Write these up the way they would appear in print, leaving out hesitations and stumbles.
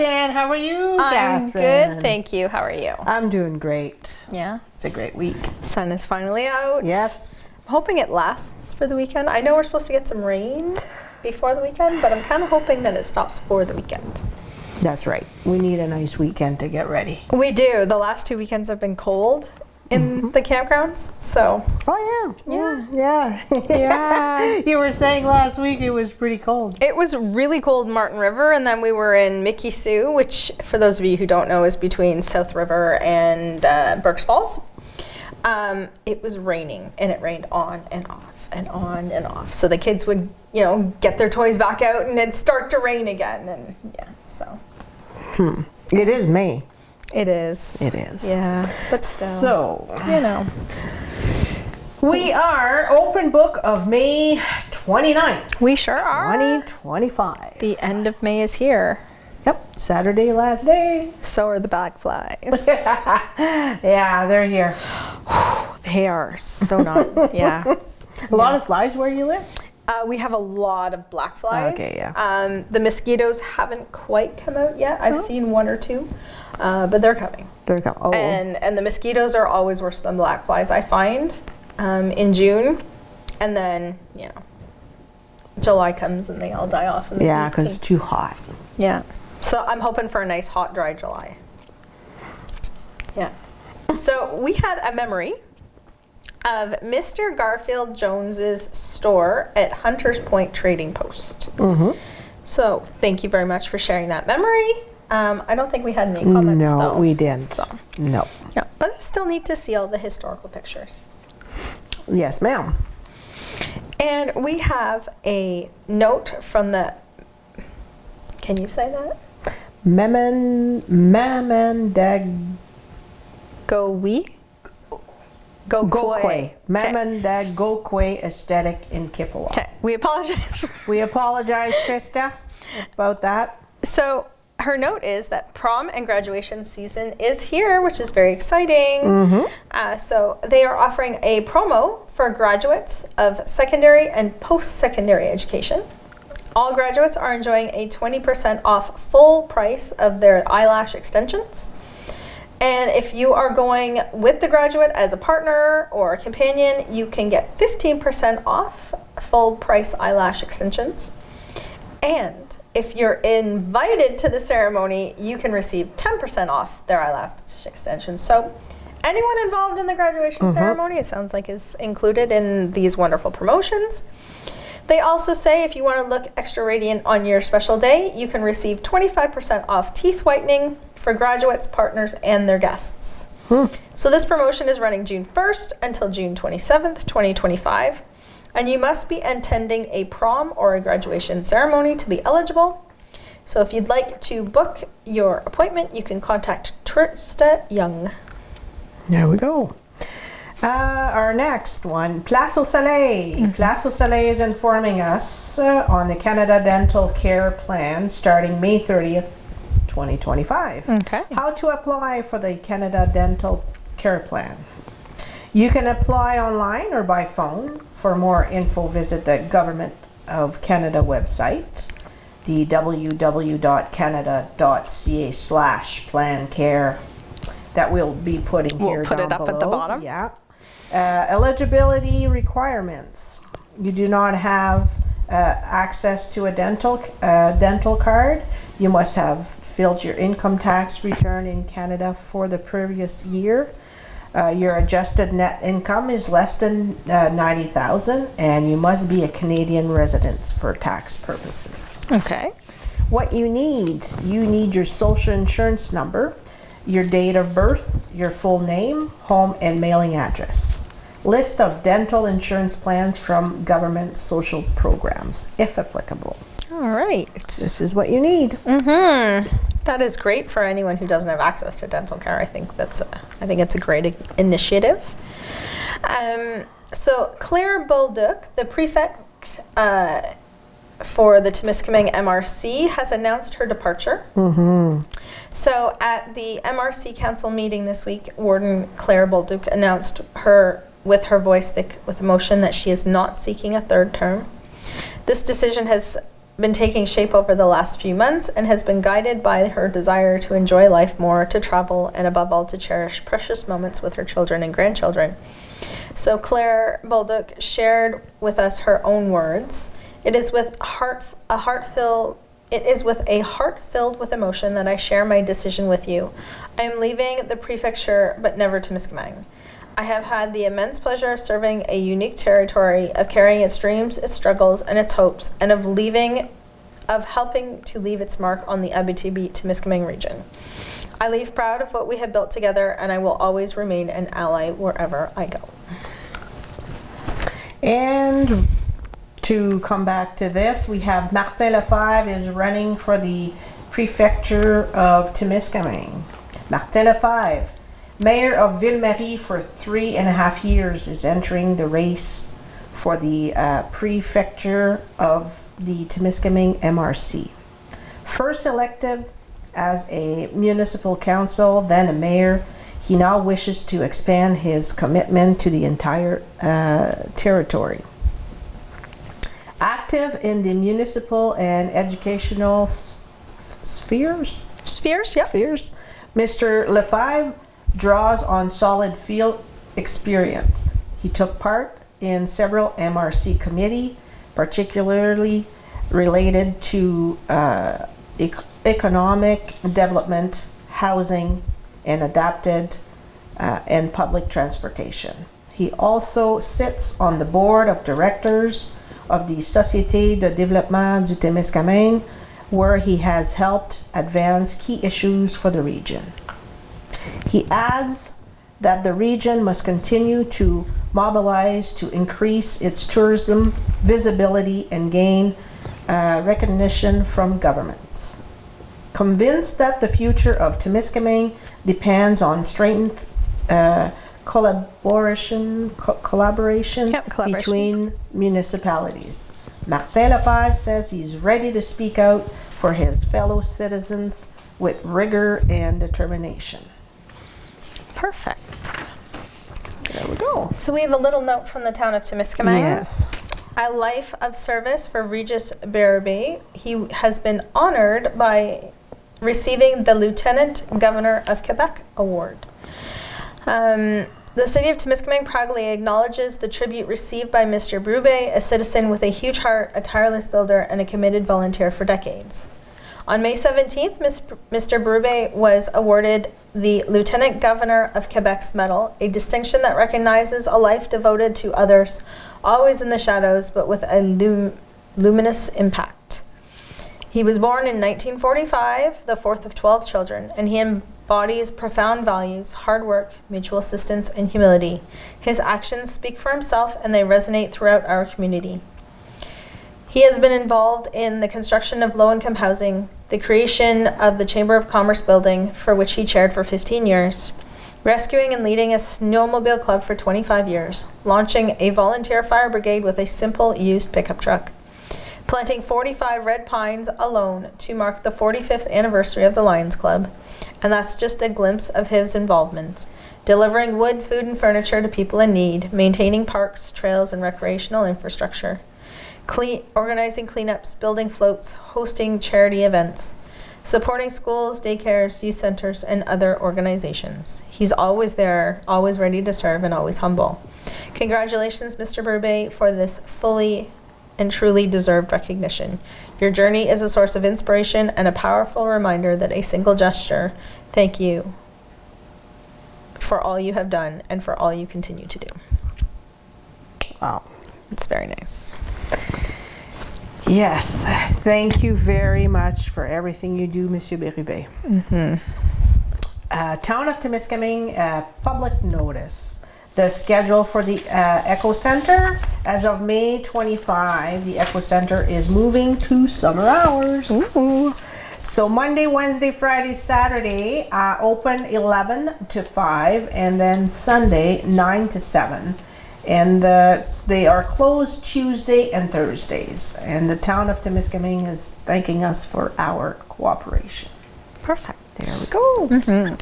Roseanne. How are you, I'm Catherine? good, thank you. How are you? I'm doing great. Yeah. It's a great week. Sun is finally out. Yes. I'm hoping it lasts for the weekend. I know we're supposed to get some rain before the weekend, but I'm kind of hoping that it stops for the weekend. That's right. We need a nice weekend to get ready. We do. The last 2 weekends have been cold in the campgrounds, so. Oh, yeah. Yeah. You were saying last week it was pretty cold. It was really cold in Martin River, and then we were in Mickey Soo, which, for those of you who don't know, is between South River and Burk's Falls. It was raining, and it rained on and off and on and off. So the kids would, get their toys back out, and it'd start to rain again, and yeah, so. It is May. It is. It is. Yeah, but still, So, we are open book of May 29th, we sure are. 2025. The end of May is here. Yep, Saturday, last day. So are the bag flies. Yeah, they're here. They are so not. Yeah. A lot of flies where you live? We have a lot of black flies. Okay, yeah. The mosquitoes haven't quite come out yet. I've seen one or two, but they're coming. There you go. Oh, And the mosquitoes are always worse than black flies, I find, in June. And then, July comes and they all die off. And yeah, because it's too hot. Yeah. So I'm hoping for a nice, hot, dry July. Yeah. So we had a memory of Mr. Garfield Jones's store at Hunters Point Trading Post. Mm-hmm. So thank you very much for sharing that memory. I don't think we had any comments, No, though. we didn't. So, No. but it's still neat to see all the historical pictures. Yes, ma'am. And we have a note from the... Can you say that? Mamandag Go-wee? Gokwe. Mamandag Gokwe Aesthetic in Kippawa. Okay, we apologize for... We apologize, Trista, about that. So her note is that prom and graduation season is here, which is very exciting. Mm-hmm. So they are offering a promo for graduates of secondary and post-secondary education. All graduates are enjoying a 20% off full price of their eyelash extensions. And if you are going with the graduate as a partner or a companion, you can get 15% off full price eyelash extensions. And if you're invited to the ceremony, you can receive 10% off their eyelash extensions. So anyone involved in the graduation ceremony, it sounds like, is included in these wonderful promotions. They also say if you want to look extra radiant on your special day, you can receive 25% off teeth whitening for graduates, partners, and their guests. So this promotion is running June 1st until June 27th, 2025. And you must be attending a prom or a graduation ceremony to be eligible. So if you'd like to book your appointment, you can contact Trista Young. There we go. Our next one, Place au Soleil. Place au Soleil is informing us on the Canada Dental Care Plan starting May 30th, 2025. Okay. How to apply for the Canada Dental Care Plan. You can apply online or by phone. For more info, visit the Government of Canada website, the www.canada.ca/plancare. That we'll be putting here. We'll put it up below. at the bottom. Yeah. Eligibility requirements. You do not have access to a dental card. You must have filled your income tax return in Canada for the previous year. Your adjusted net income is less than $90,000, and you must be a Canadian resident for tax purposes. Okay. What you need your social insurance number, your date of birth, your full name, home, and mailing address. List of dental insurance plans from government social programs, if applicable. All right. This is what you need. That is great for anyone who doesn't have access to dental care. I think it's a great initiative. So Claire Bolduc, the prefect for the Temiskaming MRC, has announced her departure. So at the MRC Council meeting this week, Warden Claire Bolduc announced with her voice thick with emotion that she is not seeking a third term. This decision has been taking shape over the last few months and has been guided by her desire to enjoy life more, to travel, and above all, to cherish precious moments with her children and grandchildren. So Claire Bolduc shared with us her own words. It is with a heart filled with emotion that I share my decision with you. I am leaving the prefecture, but never Temiskaming. I have had the immense pleasure of serving a unique territory, of carrying its dreams, its struggles, and its hopes, and of helping to leave its mark on the Abitibi-Temiskaming region. I leave proud of what we have built together, and I will always remain an ally wherever I go. And to come back to this, we have Martin Lefebvre is running for the prefecture of Temiskaming. Martin Lefebvre, mayor of Ville-Marie for 3.5 years, is entering the race for the prefecture of the Temiskaming MRC. First elected as a municipal council, then a mayor, he now wishes to expand his commitment to the entire territory. Active in the municipal and educational spheres, Mr. Lefebvre draws on solid field experience. He took part in several MRC committee, particularly related to economic development, housing, and adapted and public transportation. He also sits on the board of directors of the Société de Développement du Témiscamingue, where he has helped advance key issues for the region. He adds that the region must continue to mobilize to increase its tourism visibility and gain recognition from governments. Convinced that the future of Temiskaming depends on strengthened collaboration between municipalities. Martin Lefebvre says he's ready to speak out for his fellow citizens with rigor and determination. Perfect. There we go. So we have a little note from the town of Temiskaming. Yes. A life of service for Regis Bérubé. He has been honored by receiving the Lieutenant Governor of Quebec Award. The city of Temiskaming proudly acknowledges the tribute received by Mr. Bérubé, a citizen with a huge heart, a tireless builder, and a committed volunteer for decades. On May 17th, Mr. Bérubé was awarded the Lieutenant Governor of Quebec's Medal, a distinction that recognizes a life devoted to others, always in the shadows, but with a luminous impact. He was born in 1945, the fourth of 12 children, and he embodies profound values, hard work, mutual assistance, and humility. His actions speak for himself, and they resonate throughout our community. He has been involved in the construction of low-income housing, the creation of the Chamber of Commerce building, for which he chaired for 15 years, rescuing and leading a snowmobile club for 25 years, launching a volunteer fire brigade with a simple used pickup truck, planting 45 red pines alone to mark the 45th anniversary of the Lions Club, and that's just a glimpse of his involvement, delivering wood, food, and furniture to people in need, maintaining parks, trails, and recreational infrastructure, organizing cleanups, building floats, hosting charity events, supporting schools, daycares, youth centers, and other organizations. He's always there, always ready to serve, and always humble. Congratulations, Mr. Bérubé, for this fully and truly deserved recognition. Your journey is a source of inspiration and a powerful reminder that a single gesture, thank you for all you have done and for all you continue to do. Wow. It's very nice. Yes, thank you very much for everything you do, Monsieur Bérubé. Town of Temiskaming, public notice. The schedule for the Eco Center, as of May 25, the Eco Center is moving to summer hours. Ooh. So Monday, Wednesday, Friday, Saturday, open 11 to 5, and then Sunday 9 to 7. And they are closed Tuesday and Thursdays. And the town of Temiskaming is thanking us for our cooperation. Perfect. There we go.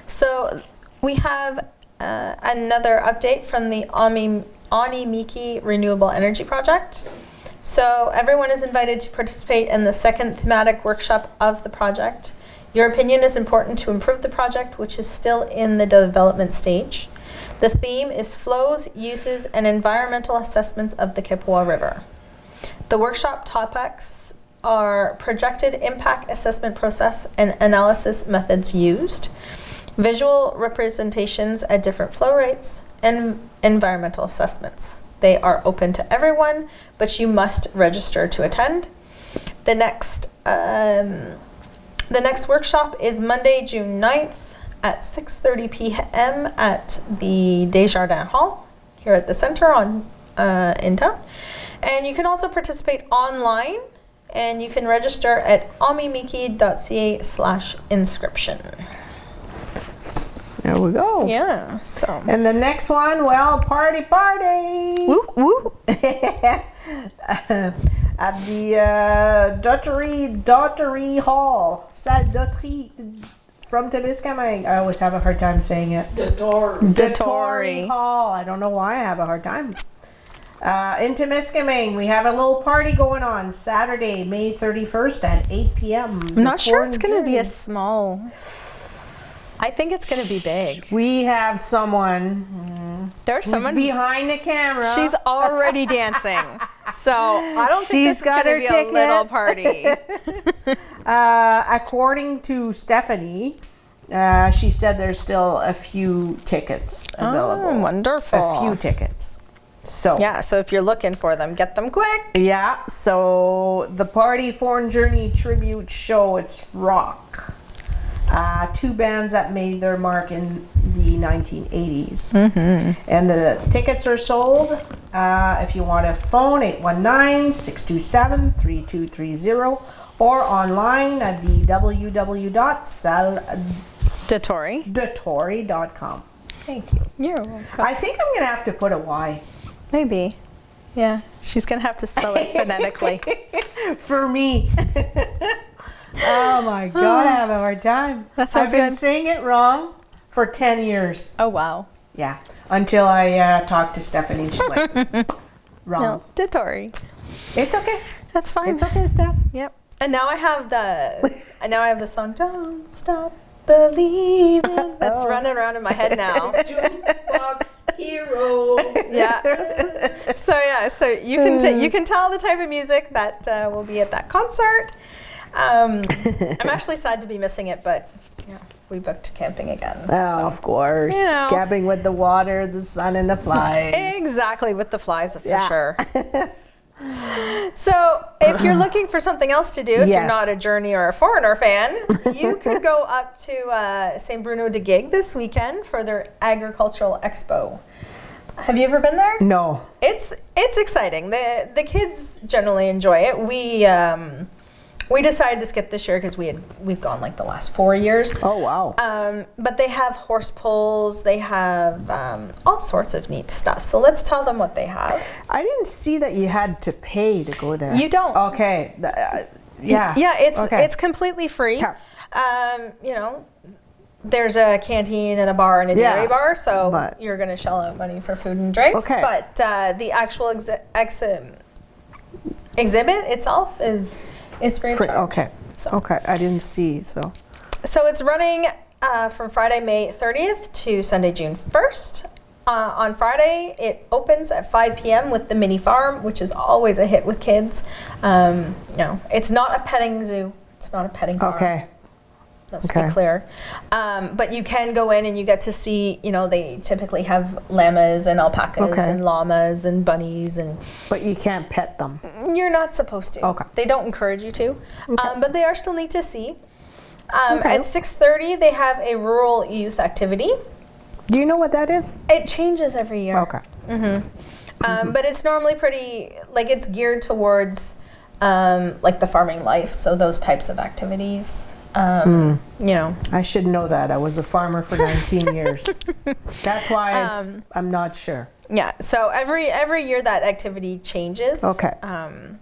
So we have another update from the Onimiki Renewable Energy Project. So everyone is invited to participate in the second thematic workshop of the project. Your opinion is important to improve the project, which is still in the development stage. The theme is flows, uses, and environmental assessments of the Kippawa River. The workshop topics are projected impact assessment process and analysis methods used, visual representations at different flow rates, and environmental assessments. They are open to everyone, but you must register to attend. The next workshop is Monday, June 9th at 6:30 p.m. at the Desjardins Hall here at the center in town. And you can also participate online, and you can register at omimiki.ca/inscription. There we go. Yeah, so. And the next one, well, party. Woo, woo. At the Dottery Hall, Salle Dottery, from Temiskaming. I always have a hard time saying it. Dottery Hall. I don't know why I have a hard time. In Temiskaming, we have a little party going on Saturday, May 31st at 8 p.m. I'm not sure it's going to be a small. I think it's going to be big. We have someone. There's someone behind the camera. She's already dancing. So I don't think this is going to be a little party. According to Stephanie, she said there's still a few tickets available. Oh, wonderful. A few tickets. So yeah, so if you're looking for them, get them quick. Yeah, so the Party Foreign Journey tribute show, it's rock. Two bands that made their mark in the 1980s. Mm-hmm. And the tickets are sold. If you want to phone, 819-627-3230 or online at the www.saldatori.com. Thank you. You're welcome. I think I'm going to have to put a Y. Maybe. Yeah, she's going to have to spell it phonetically. For me. Oh my God, I have a hard time. That sounds I've been good. saying it wrong for 10 years. Oh, wow. Yeah, until I talked to Stephanie. She's like, wrong. No, Dottery. It's okay. That's fine. It's okay, Steph. Yep. And now I have the song, Don't Stop Believing. That's running around in my head now. Jukebox hero. Yeah. So you can tell the type of music that will be at that concert. I'm actually sad to be missing it, but yeah, we booked camping again. Oh, so, of course. You know. Camping with the water, the sun, and the flies. Exactly, with the flies, for sure. So if you're looking for something else to do, if you're not a Journey or a Foreigner fan, you could go up to St. Bruno de Gig this weekend for their agricultural expo. Have you ever been there? No. It's exciting. The kids generally enjoy it. We decided to skip this year because we've gone like the last 4 years. Oh wow! But they have horse pulls. They have all sorts of neat stuff. So let's tell them what they have. I didn't see that you had to pay to go there. You don't. Okay. Yeah. Yeah, it's completely free. Okay. There's a canteen and a bar and a dairy bar, so you're going to shell out money for food and drinks. Okay. But the actual exhibit itself is free of charge. Okay. Okay. I didn't see, so. So it's running from Friday, May 30th to Sunday, June 1st. On Friday, it opens at 5 p.m. with the mini farm, which is always a hit with kids. It's not a petting zoo. It's not a petting farm. Okay. Let's be clear. But you can go in and you get to see, they typically have llamas and alpacas and llamas and bunnies. But you can't pet them. You're not supposed to. Okay. They don't encourage you to. Okay. But they are still neat to see. At 6:30, they have a rural youth activity. Do you know what that is? It changes every year. Okay. Mm-hmm. But it's normally pretty, it's geared towards, the farming life. So those types of activities. I should know that. I was a farmer for 19 years. That's why I'm not sure. Yeah. So every year that activity changes. Okay. And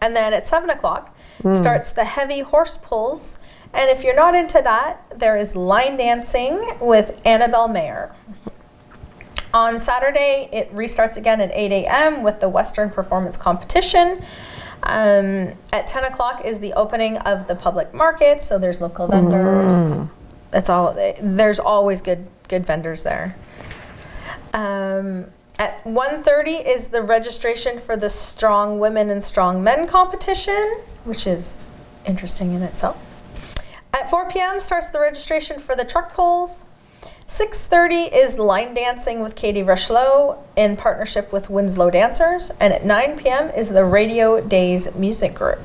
then at 7:00 starts the heavy horse pulls. And if you're not into that, there is line dancing with Annabelle Mayer. On Saturday, it restarts again at 8 a.m. with the Western Performance Competition. At 10 o'clock is the opening of the public market, so there's local vendors. That's all. There's always good vendors there. At 1:30 is the registration for the Strong Women and Strong Men competition, which is interesting in itself. At 4 p.m. starts the registration for the truck pulls. 6:30 is line dancing with Katie Rushlow in partnership with Winslow Dancers. And at 9 p.m. is the Radio Days Music Group.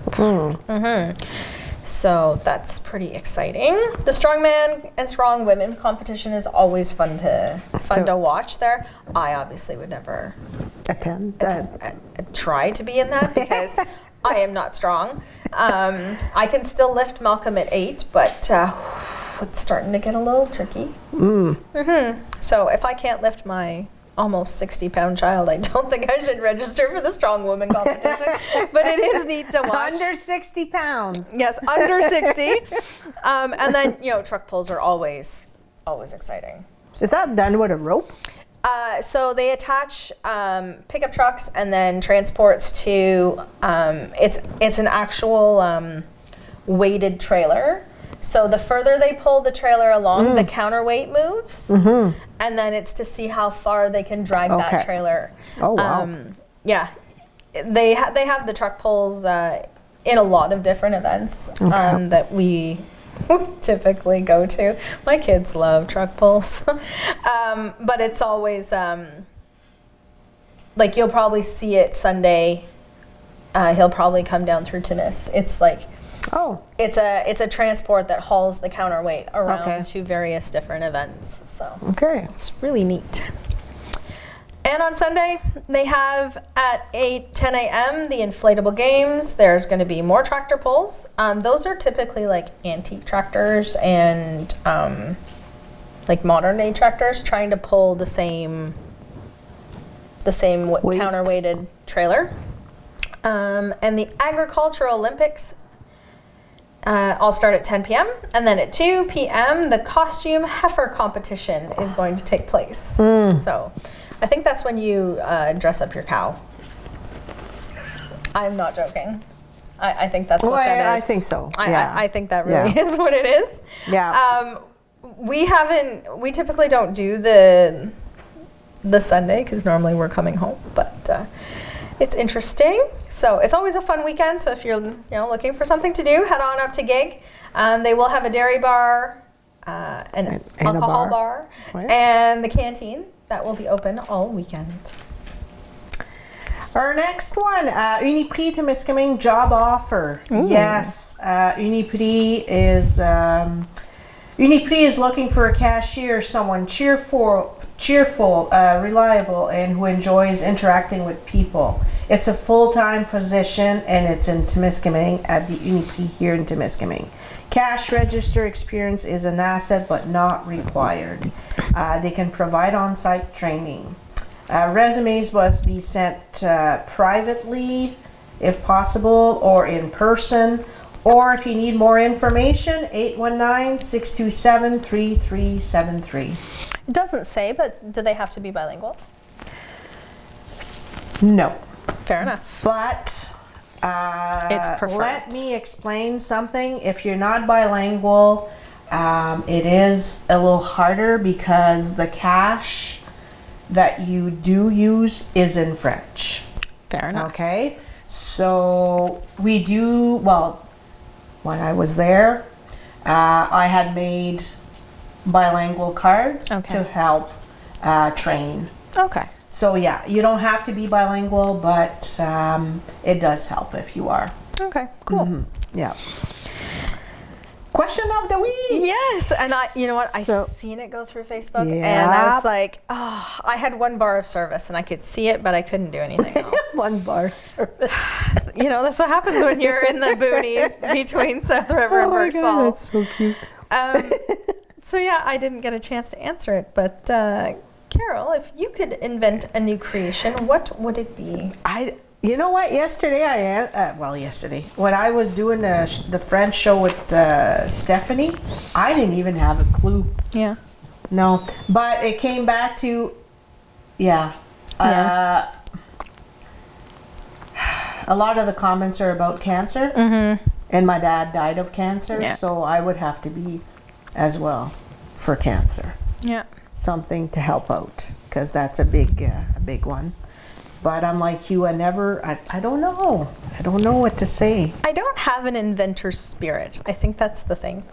So that's pretty exciting. The Strongman and Strong Women competition is always fun to watch there. I obviously would never try to be in that because I am not strong. I can still lift Malcolm at 8, but it's starting to get a little tricky. So if I can't lift my almost 60-pound child, I don't think I should register for the Strong Woman competition. But it is neat to watch. Under 60 pounds. Yes, under 60. And then, truck pulls are always exciting. Is that done with a rope? So they attach pickup trucks and then transports to, it's an actual weighted trailer. So the further they pull the trailer along, the counterweight moves, and then it's to see how far they can drag that trailer. Oh, wow. Yeah, they have the truck pulls in a lot of different events that we typically go to. My kids love truck pulls, but it's always like you'll probably see it Sunday. He'll probably come down through Timmins. It's like. It's a transport that hauls the counterweight around to various different events. So it's really neat. And on Sunday, they have at 10 a.m. the inflatable games. There's going to be more tractor pulls. Those are typically like antique tractors and like modern day tractors trying to pull the same counterweighted trailer. And the Agricultural Olympics all start at 10 p.m. And then at 2 p.m. the costume heifer competition is going to take place. So I think that's when you dress up your cow. I'm not joking. I think that's what that is. I think so. I think that really is what it is. Yeah. We typically don't do the Sunday because normally we're coming home, but it's interesting. So it's always a fun weekend. So if you're looking for something to do, head on up to Gig. They will have a dairy bar, an alcohol bar, and the canteen that will be open all weekend. Our next one, Uniprix Temiskaming job offer. Yes, Uniprix is looking for a cashier, someone cheerful, reliable, and who enjoys interacting with people. It's a full-time position, and it's in Temiskaming at the Uniprix here in Temiskaming. Cash register experience is an asset, but not required. They can provide on-site training. Resumes must be sent privately, if possible, or in person. Or if you need more information, 819-627-3373. It doesn't say, but do they have to be bilingual? No. Fair enough. But it's preferred. Let me explain something. If you're not bilingual, it is a little harder because the cash that you do use is in French. Fair enough. Okay? So we do, when I was there, I had made bilingual cards to help train. Okay. So yeah, you don't have to be bilingual, but it does help if you are. Okay, cool. Yeah. Question of the week. Yes, and you know what? I seen it go through Facebook, and I was like, I had one bar of service, and I could see it, but I couldn't do anything else. One bar of service. That's what happens when you're in the boonies between South River and Burke's Falls. That's so cute. So yeah, I didn't get a chance to answer it, but Carol, if you could invent a new creation, what would it be? You know what? Yesterday when I was doing the French show with Stephanie, I didn't even have a clue. Yeah. No, but it came back to Yeah. Yeah. A lot of the comments are about cancer. And my dad died of cancer, Yeah. so I would have to be as well for cancer. Yeah. Something to help out, because that's a big one. But I'm like you, I don't know. I don't know what to say. I don't have an inventor's spirit. I think that's the thing.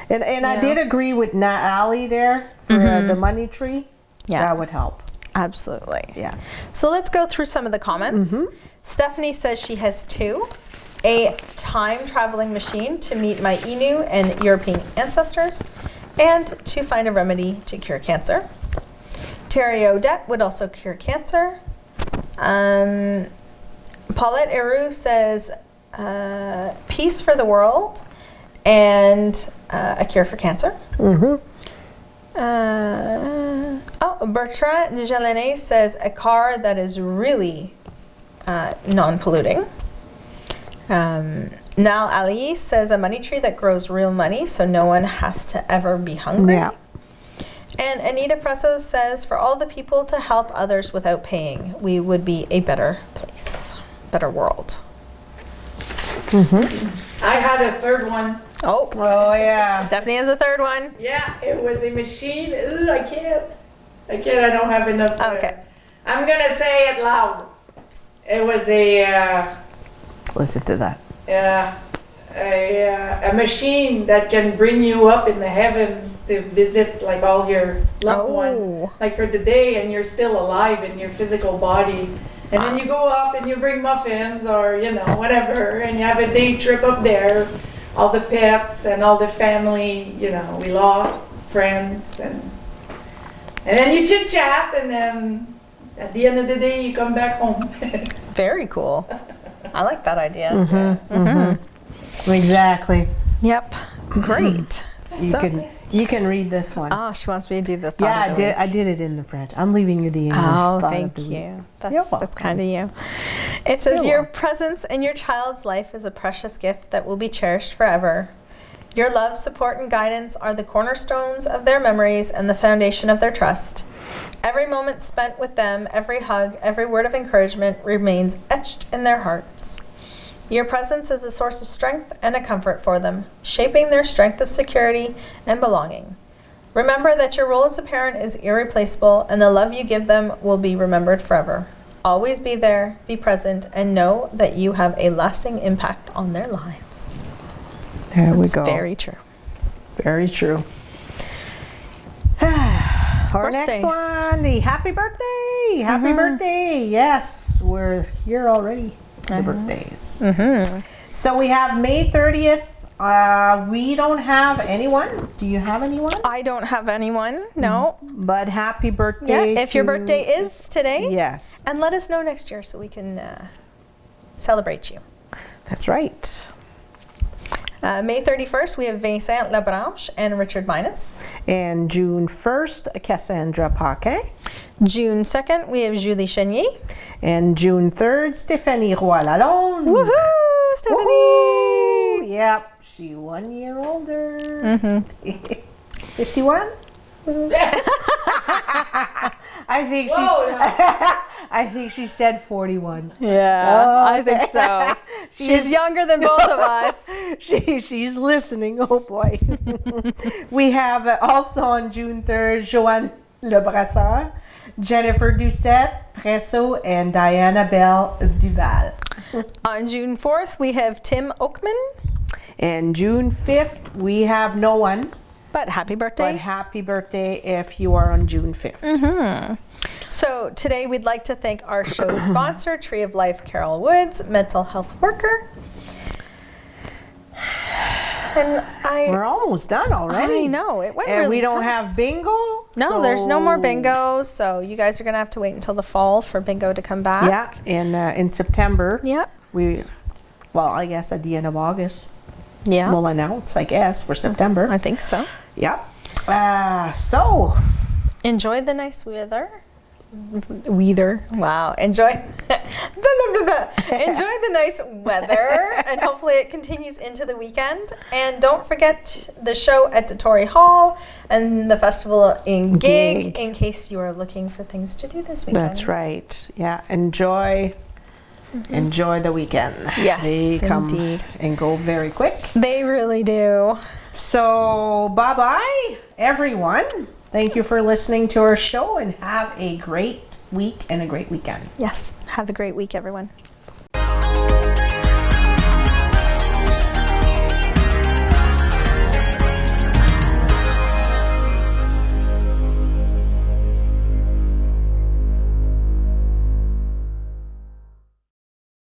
And I Yeah. did agree with Ali there for the money tree. Yeah. That would help. Absolutely. Yeah. So let's go through some of the comments. Stephanie says she has 2. A time traveling machine to meet my Innu and European ancestors, and to find a remedy to cure cancer. Terry Odette would also cure cancer. Paulette Eru says peace for the world and a cure for cancer. Bertrand Dejelene says a car that is really non-polluting. Nal Ali says a money tree that grows real money so no one has to ever be hungry. Yeah. And Anita Presso says for all the people to help others without paying, we would be a better place, better world. I had a third one. Oh, Yeah. Stephanie has a third one. Yeah, it was a machine. Ugh, I can't. I don't have enough. Okay. I'm gonna say it loud. It was a Listen to that. a machine that can bring you up in the heavens to visit like all your loved ones, like for the day, and you're still alive in your physical body. And then you go up and you bring muffins or whatever, and you have a day trip up there. All the pets and all the family, we lost friends, and then you chit chat, and then at the end of the day you come back home. Very cool. I like that idea. Exactly. Yep. Great. You can read this one. Oh, she wants me to do the thought Yeah, of the week. I did it in the French. I'm leaving you the English. Oh, thought of thank the week. you. You're That's welcome. kind of you. It says, You're your welcome. presence in your child's life is a precious gift that will be cherished forever. Your love, support, and guidance are the cornerstones of their memories and the foundation of their trust. Every moment spent with them, every hug, every word of encouragement remains etched in their hearts. Your presence is a source of strength and a comfort for them, shaping their strength of security and belonging. Remember that your role as a parent is irreplaceable, and the love you give them will be remembered forever. Always be there, be present, and know that you have a lasting impact on their lives. There we That's go. very true. Very true. Our next Birthdays. one, the happy birthday. Happy birthday. Yes, we're here already. The birthdays. So we have May 30th. We don't have anyone. Do you have anyone? I don't have anyone, no. But happy birthday. Yeah, if your to- birthday is today, Yes, and let us know next year so we can celebrate you. that's right. May 31st, we have Vincent Labranche and Richard Minus. And June 1st, Cassandra Paquet. June 2nd, we have Julie Chenier. And June 3rd, Stéphanie Roy-Lalonde. Woohoo, Stephanie! Woohoo! Yep, she 1 year older. 51? I think Whoa, I think she said 41. Yeah, Oh, I think so. She's younger than both of us. She's listening. Oh boy. We have also on June 3rd, Joanne Lebrasseur, Jennifer Doucette Presso, and Diana Belle Duval. On June 4th, we have Tim Oakman. And June 5th, we have no one. But happy But birthday. happy birthday if you are on June 5th. So today we'd like to thank our show sponsor, Tree of Life Carol Woods, mental health worker. And We're almost done already. I know, it went And really we don't fast. have bingo. No, there's no more so- bingo, so you guys are gonna have to wait until the fall for bingo to come back. Yeah, in September, Yep. I guess at the end of August, Yeah. we'll announce, I guess, for September. I think so. Yeah. So, Enjoy the nice weather. Weather. Wow. Enjoy. Enjoy the nice weather, and hopefully it continues into the weekend. And don't forget the show at Detory Hall and the festival in Gig, in case you are looking for things to do this weekend. That's right. Yeah. Enjoy the weekend. Yes, They come indeed. and go very quick. They really do. So bye-bye, everyone. Thank you for listening to our show, and have a great week and a great weekend. Yes. Have a great week, everyone.